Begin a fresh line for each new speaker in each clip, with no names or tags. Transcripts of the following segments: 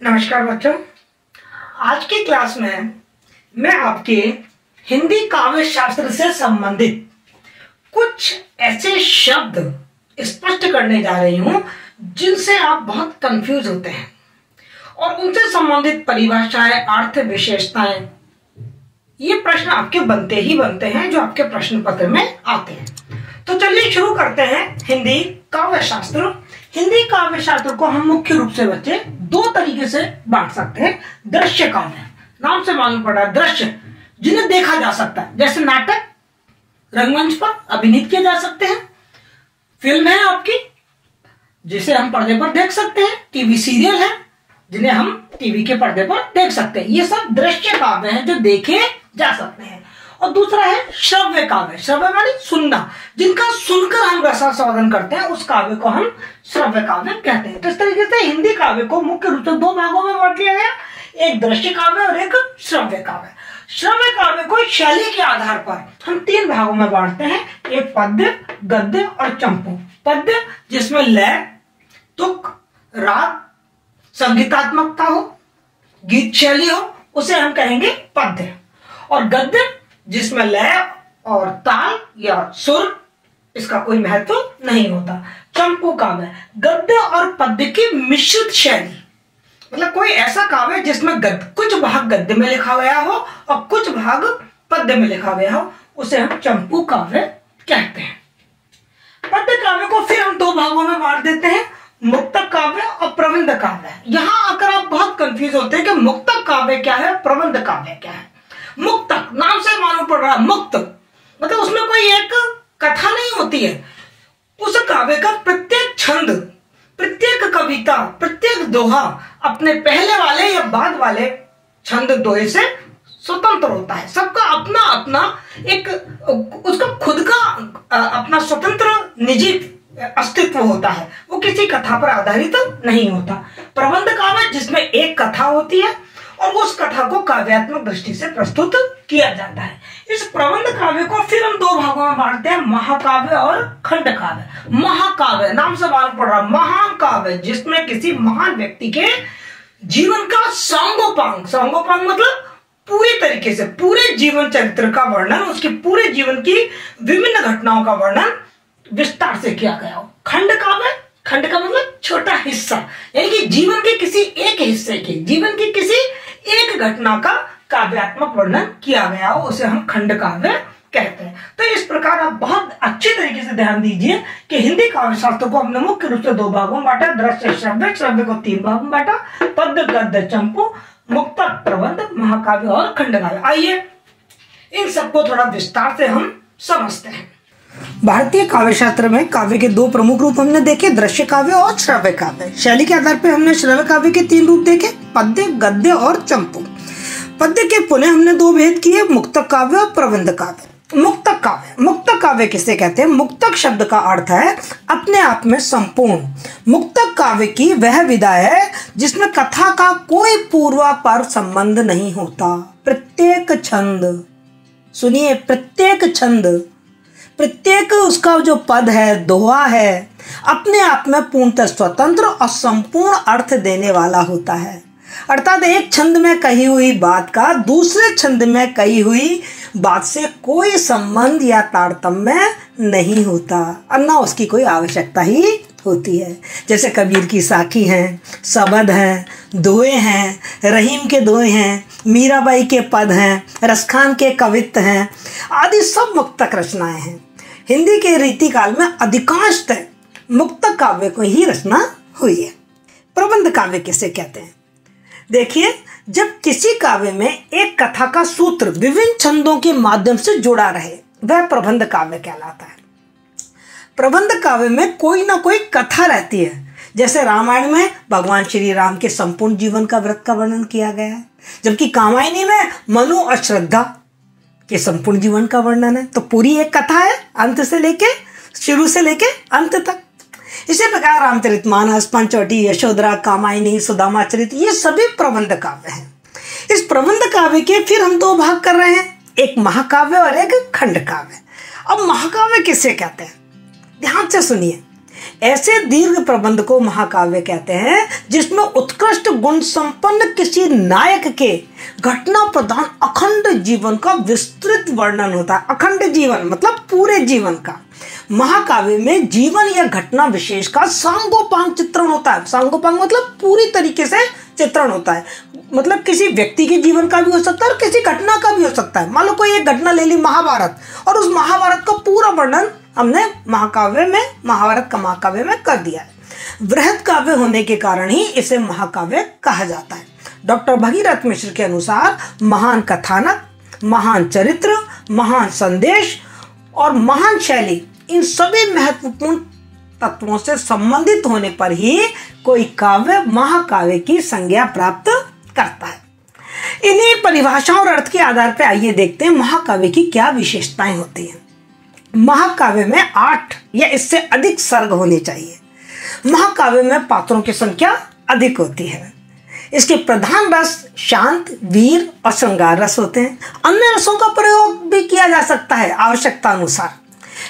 नमस्कार बच्चों, आज की क्लास में मैं आपके हिंदी काव्य शास्त्र से संबंधित कुछ ऐसे शब्द स्पष्ट करने जा रही हूं जिनसे आप बहुत कंफ्यूज होते हैं और उनसे संबंधित परिभाषाएं, अर्थ, विशेषताएं, ये प्रश्न आपके बनते ही बनते हैं जो आपके प्रश्न पत्र में आते हैं। तो चलिए शुरू करते हैं हिंदी काव्य शास्त्र। हिंदी काव्य शास्त्र को हम मुख्य रूप से बच्चे दो तरीके से बांट सकते हैं। दृश्य काव्य, नाम से मालूम पड़ रहा है, दृश्य जिन्हें देखा जा सकता है, जैसे नाटक रंगमंच पर अभिनीत किए जा सकते हैं, फिल्म है आपकी जिसे हम पर्दे पर देख सकते हैं, टीवी सीरियल है जिन्हें हम टीवी के पर्दे पर देख सकते हैं। ये सब दृश्य काव्य हैं जो देखे जा सकते हैं। और दूसरा है श्रव्य काव्य। श्रव्य माने सुनना, जिनका सुनकर हम रसास्वादन करते हैं, उस काव्य को हम श्रव्य काव्य कहते हैं। तो इस तरीके से हिंदी काव्य को मुख्य रूप से दो भागों में बांट लिया गया, एक दृश्य काव्य और एक श्रव्य काव्य। श्रव्य काव्य को शैली के आधार पर हम तीन भागों में बांटते हैं, एक पद्य, गद्य और चंपू। पद्य जिसमें लय, तुक, राग, संगीतात्मकता हो, गीत शैली हो, उसे हम कहेंगे पद्य। और गद्य जिसमें लय और ताल या सुर, इसका कोई महत्व नहीं होता। चंपू काव्य गद्य और पद्य की मिश्रित शैली, मतलब कोई ऐसा काव्य जिसमें कुछ भाग गद्य में लिखा गया हो और कुछ भाग पद्य में लिखा गया हो, उसे हम चंपू काव्य कहते हैं। पद्य काव्य को फिर हम दो भागों में बांट देते हैं, मुक्तक काव्य और प्रबंध काव्य। यहां आकर आप बहुत कंफ्यूज होते हैं कि मुक्तक काव्य क्या है, प्रबंध काव्य क्या है। मुक्तक नाम से मालूम पड़ रहा है, मुक्त मतलब उसमें कोई एक कथा नहीं होती है। उस काव्य का प्रत्येक छंद, प्रत्येक कविता, प्रत्येक दोहा अपने पहले वाले या बाद वाले छंद दोहे से स्वतंत्र होता है। सबका अपना अपना एक उसका खुद का अपना स्वतंत्र निजी अस्तित्व होता है, वो किसी कथा पर आधारित नहीं होता। प्रबंध काव्य जिसमें एक कथा होती है और उस कथा को काव्यात्मक दृष्टि से प्रस्तुत किया जाता है। इस प्रबंध काव्य को फिर हम दो भागों में बांटते हैं, महाकाव्य और खंड काव्य। महाकाव्य नाम से मालूम पड़ रहा, महान काव्य जिसमें किसी महान व्यक्ति के जीवन का सांगोपांग मतलब पूरी तरीके से पूरे जीवन चरित्र का वर्णन, उसके पूरे जीवन की विभिन्न घटनाओं का वर्णन विस्तार से किया गया हो। खंड काव्य, खंड का मतलब छोटा हिस्सा, यानी कि जीवन के किसी एक हिस्से के, जीवन की किसी एक घटना का काव्यात्मक वर्णन किया गया हो, उसे हम खंड काव्य कहते हैं। तो इस प्रकार आप बहुत अच्छे तरीके से ध्यान दीजिए कि हिंदी काव्य शास्त्र को हमने मुख्य रूप से दो भागों में बांटा, दृश्य श्रव्य, श्रव्य को तीन भागों में बांटा, पद्य, गद्य, चंपू, मुक्तक, प्रबंध, महाकाव्य और खंड काव्य। आइए इन सबको थोड़ा विस्तार से हम समझते हैं। भारतीय काव्य शास्त्र में काव्य के दो प्रमुख रूप हमने देखे, दृश्य काव्य और श्रव्य काव्य। शैली के आधार पर हमने श्रव्य काव्य के तीन रूप देखे, पद्य, गद्य और चंपू। पद्य के पुनः हमने दो भेद किए, मुक्तक काव्य और प्रबंध काव्य। मुक्तक काव्य, मुक्तक काव्य किसे कहते हैं? मुक्तक शब्द का अर्थ है अपने आप में संपूर्ण। मुक्तक काव्य की वह विधा है जिसमें कथा का कोई पूर्वापर संबंध नहीं होता। प्रत्येक छंद, सुनिए, प्रत्येक छंद, प्रत्येक उसका जो पद है, दोहा है, अपने आप में पूर्णतः स्वतंत्र और संपूर्ण अर्थ देने वाला होता है। अर्थात एक छंद में कही हुई बात का दूसरे छंद में कही हुई बात से कोई संबंध या तारतम्य नहीं होता और न उसकी कोई आवश्यकता ही होती है। जैसे कबीर की साखी हैं, सबद हैं, दोहे हैं, रहीम के दोहे हैं, मीराबाई के पद हैं, रसखान के कवित्त हैं, आदि सब मुक्तक रचनाएं हैं। हिंदी के रीतिकाल में अधिकांशतः मुक्तक काव्य को ही रचना हुई है। प्रबंध काव्य किसे कहते हैं? देखिए, जब किसी काव्य में एक कथा का सूत्र विभिन्न छंदों के माध्यम से जुड़ा रहे, वह प्रबंध काव्य कहलाता है। प्रबंध काव्य में कोई ना कोई कथा रहती है। जैसे रामायण में भगवान श्री राम के संपूर्ण जीवन का व्रत का वर्णन किया गया है, जबकि कामायनी में मनु और श्रद्धा के संपूर्ण जीवन का वर्णन है। तो पूरी एक कथा है, अंत से लेके, शुरू से लेके अंत तक। इसी प्रकार रामचरितमानस, पंचवटी, यशोधरा, कामायनी, सुदामा चरित, ये सभी प्रबंध काव्य हैं। इस प्रबंध काव्य के फिर हम दो भाग कर रहे हैं, एक महाकाव्य और एक खंड काव्य। अब महाकाव्य किसे कहते हैं? ध्यान से सुनिए, ऐसे दीर्घ प्रबंध को महाकाव्य कहते हैं जिसमें उत्कृष्ट गुण संपन्न किसी नायक के घटना प्रधान अखंड जीवन का विस्तृत वर्णन होता है। अखंड जीवन मतलब पूरे जीवन का। महाकाव्य में जीवन या घटना विशेष का सांगोपांग चित्रण होता है। सांगोपांग मतलब पूरी तरीके से चित्रण होता है, मतलब किसी व्यक्ति के जीवन का भी हो सकता है और किसी घटना का भी हो सकता है। मान लो कोई एक घटना ले ली महाभारत, और उस महाभारत का पूरा वर्णन हमने महाकाव्य में, महाभारत का महाकाव्य में कर दिया है। वृहद काव्य होने के कारण ही इसे महाकाव्य कहा जाता है। डॉक्टर भगीरथ मिश्र के अनुसार महान कथानक, महान चरित्र, महान संदेश और महान शैली, इन सभी महत्वपूर्ण तत्वों से संबंधित होने पर ही कोई काव्य महाकाव्य की संज्ञा प्राप्त करता है। इन्हीं परिभाषाओं और अर्थ के आधार पर आइए देखते हैं महाकाव्य की क्या विशेषताएं होती हैं। महाकाव्य में 8 या इससे अधिक सर्ग होने चाहिए। महाकाव्य में पात्रों की संख्या अधिक होती है। इसके प्रधान रस शांत, वीर और श्रृंगार रस होते हैं। अन्य रसों का प्रयोग भी किया जा सकता है आवश्यकता अनुसार।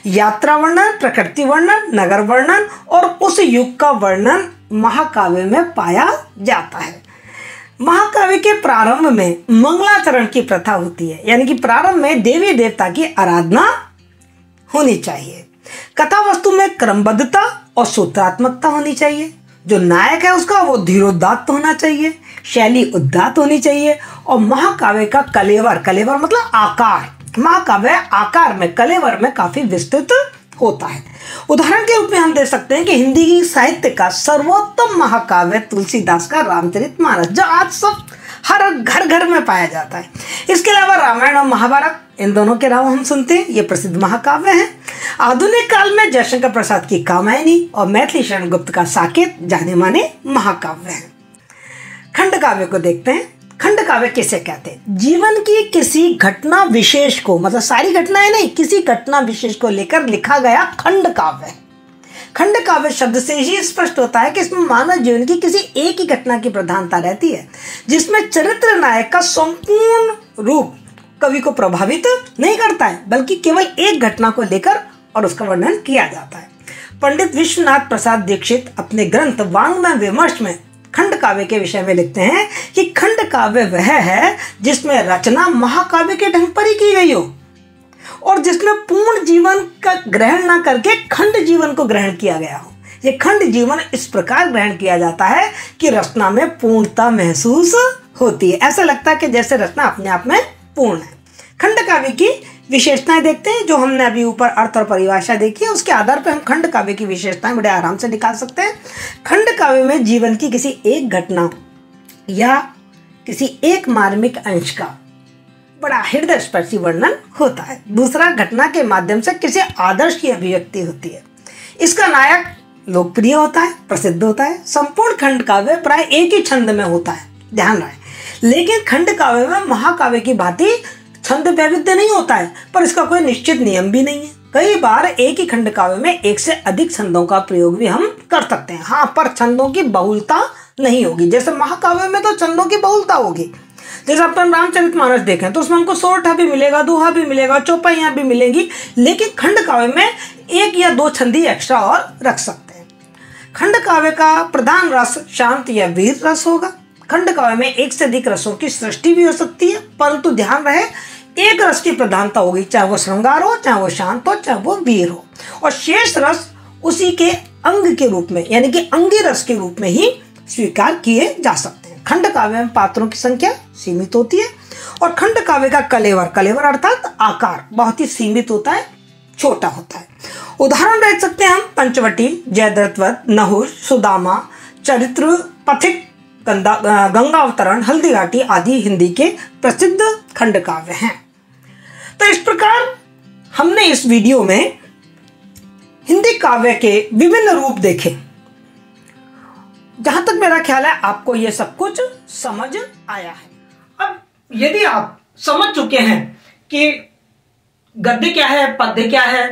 यात्रा वर्णन, प्रकृति वर्णन, नगर वर्णन और उस युग का वर्णन महाकाव्य में पाया जाता है। महाकाव्य के प्रारंभ में मंगलाचरण की प्रथा होती है, यानी कि प्रारंभ में देवी देवता की आराधना होनी चाहिए। कथा वस्तु में क्रमबद्धता और सूत्रात्मकता होनी चाहिए। जो नायक है उसका वो धीरोदात्त होना चाहिए, शैली उदात्त होनी चाहिए। और महाकाव्य का कलेवर, कलेवर मतलब आकार, महाकाव्य आकार में, कलेवर में काफी विस्तृत होता है। उदाहरण के रूप में हम दे सकते हैं कि हिंदी की साहित्य का सर्वोत्तम महाकाव्य तुलसीदास का रामचरितमानस, जो आज सब हर घर घर में पाया जाता है। इसके अलावा रामायण और महाभारत, इन दोनों के नाम हम सुनते हैं, ये प्रसिद्ध महाकाव्य हैं। आधुनिक काल में जयशंकर प्रसाद की कामायनी और मैथिली शरण गुप्त का साकेत जाने माने महाकाव्य हैं। खंड काव्य को देखते हैं। खंड काव्य किसे कहते हैं? जीवन की किसी घटना विशेष को, मतलब सारी घटनाएं नहीं, किसी घटना विशेष को लेकर लिखा गया खंड काव्य है। खंड काव्य शब्द से ही स्पष्ट होता है कि इसमें मानव जीवन की किसी एक ही घटना की प्रधानता रहती है, जिसमें चरित्र नायक का संपूर्ण रूप कवि को प्रभावित नहीं करता है, बल्कि केवल एक घटना को लेकर और उसका वर्णन किया जाता है। पंडित विश्वनाथ प्रसाद दीक्षित अपने ग्रंथ वाङ्मय विमर्श में खंड काव्य के विषय में लिखते हैं कि खंड काव्य वह है जिसमें रचना महाकाव्य के ढंग पर ही की गई हो और जिसमें पूर्ण जीवन का ग्रहण न करके खंड जीवन को ग्रहण किया गया हो। ये खंड जीवन इस प्रकार ग्रहण किया जाता है कि रचना में पूर्णता महसूस होती है, ऐसा लगता है कि जैसे रचना अपने आप में पूर्ण है। खंड काव्य की विशेषताएं देखते हैं, जो हमने अभी ऊपर अर्थ और परिभाषा देखी है, उसके आधार पर हम खंड काव्य की विशेषताएं बड़े आराम से निकाल सकते हैं। खंड काव्य में जीवन की किसी एक घटना या किसी एक मार्मिक अंश का बड़ा हृदय स्पर्शी वर्णन होता है। दूसरा, घटना के माध्यम से किसी आदर्श की अभिव्यक्ति होती है। इसका नायक लोकप्रिय होता है, प्रसिद्ध होता है। संपूर्ण खंड काव्य प्राय एक ही छंद में होता है, ध्यान रहे। लेकिन खंड काव्य में महाकाव्य की भांति छंद वैविध्य नहीं होता है, पर इसका कोई निश्चित नियम भी नहीं है। कई बार एक ही खंड काव्य में एक से अधिक छंदों का प्रयोग भी हम कर सकते हैं, हाँ, पर छंदों की बहुलता नहीं होगी। जैसे महाकाव्य में तो छंदों की बहुलता होगी। जैसे अपन रामचरितमानस देखें तो उसमें हमको सोरठा भी मिलेगा, दोहा भी मिलेगा, चौपाइयाँ भी मिलेंगी, लेकिन खंड काव्य में एक या दो छंदी एक्स्ट्रा और रख सकते हैं। खंड काव्य का प्रधान रस शांत या वीर रस होगा। खंड काव्य में एक से अधिक रसों की सृष्टि भी हो सकती है, परंतु ध्यान रहे एक रस की प्रधानता होगी, चाहे वो श्रृंगार हो, चाहे वो शांत हो, चाहे वो वीर हो, और शेष रस उसी के अंग के रूप में, यानी कि अंगी रस के रूप में ही स्वीकार किए जा सकते हैं। खंड काव्य में पात्रों की संख्या सीमित होती है और खंड काव्य का कलेवर, कलेवर अर्थात आकार, बहुत ही सीमित होता है, छोटा होता है। उदाहरण देख सकते हैं हम पंचवटी, जयद्रथवध, नहुष, सुदामा, चरित्र, पथिक, गंगावतरण, हल्दीघाटी आदि हिंदी के प्रसिद्ध खंड काव्य हैं। तो इस प्रकार हमने इस वीडियो में हिंदी काव्य के विभिन्न रूप देखे। जहां तक मेरा ख्याल है आपको यह सब कुछ समझ आया है। अब यदि आप समझ चुके हैं कि गद्य क्या है, पद्य क्या है,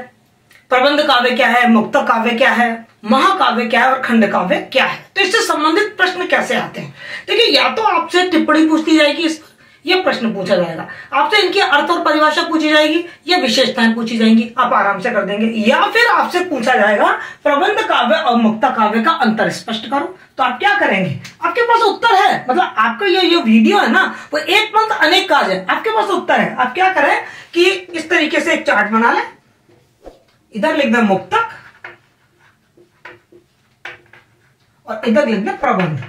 प्रबंध काव्य क्या है, मुक्त काव्य क्या है, महाकाव्य क्या है और खंड काव्य क्या है, तो इससे संबंधित प्रश्न कैसे आते हैं? देखिए, या तो आपसे टिप्पणी पूछती जाएगी इस पर, ये प्रश्न पूछा जाएगा आपसे। इनकी अर्थ और परिभाषा पूछी जाएगी, ये विशेषताएं पूछी जाएंगी, आप आराम से कर देंगे। या फिर आपसे पूछा जाएगा प्रबंध काव्य और मुक्ता काव्य का अंतर स्पष्ट करो, तो आप क्या करेंगे? आपके पास उत्तर है, मतलब आपका ये वीडियो है ना, वो एक पंथ अनेक काज है, आपके पास उत्तर है। आप क्या करें कि इस तरीके से एक चार्ट बना लें, इधर लिख दें मुक्तक और इधर लिख दें प्रबंध।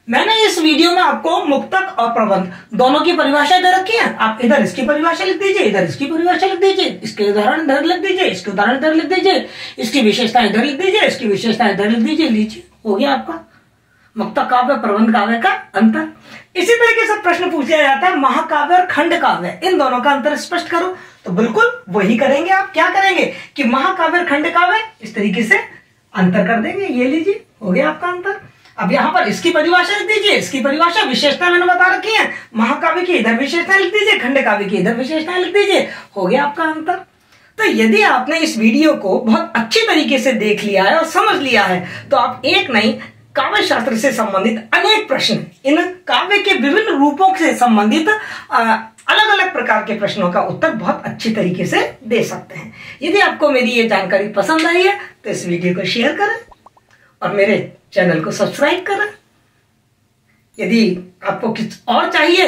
मैंने इस वीडियो में आपको मुक्तक और प्रबंध दोनों की परिभाषा दे रखी है। आप इधर इसकी परिभाषा लिख दीजिए, इधर इसकी परिभाषा लिख दीजिए, इसके उदाहरण इधर लिख दीजिए, इसके उदाहरण इधर लिख दीजिए, इसकी विशेषता इधर लिख दीजिए, इसकी विशेषता इधर लिख दीजिए। लीजिए, हो गया आपका मुक्तक काव्य प्रबंध काव्य का अंतर। इसी तरीके से प्रश्न पूछा जाता है महाकाव्य और खंड काव्य, इन दोनों का अंतर स्पष्ट करो, तो बिल्कुल वही करेंगे। आप क्या करेंगे कि महाकाव्य और खंड काव्य इस तरीके से अंतर कर देंगे। ये लीजिए, हो गया आपका अंतर। अब यहां पर इसकी परिभाषा लिख दीजिए, इसकी परिभाषा विशेषता मैंने बता रखी है, महाकाव्य की इधर विशेषता लिख दीजिए, खंड काव्य की इधर विशेषता लिख दीजिए, हो गया आपका अंतर। तो यदि आपने इस वीडियो को बहुत अच्छी तरीके से देख लिया है और समझ लिया है, तो आप एक नहीं काव्य शास्त्र से संबंधित अनेक प्रश्न, इन काव्य के विभिन्न रूपों से संबंधित अलग अलग प्रकार के प्रश्नों का उत्तर बहुत अच्छी तरीके से दे सकते हैं। यदि आपको मेरी ये जानकारी पसंद आई है तो इस वीडियो को शेयर करें और मेरे चैनल को सब्सक्राइब करें। यदि आपको कुछ और चाहिए,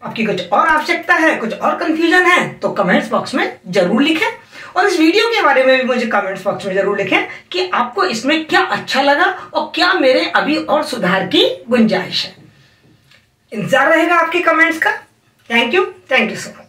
आपकी कुछ और आवश्यकता है, कुछ और कंफ्यूजन है, तो कमेंट्स बॉक्स में जरूर लिखें। और इस वीडियो के बारे में भी मुझे कमेंट्स बॉक्स में जरूर लिखें कि आपको इसमें क्या अच्छा लगा और क्या मेरे अभी और सुधार की गुंजाइश है। इंतजार रहेगा आपके कमेंट्स का। Thank you so much.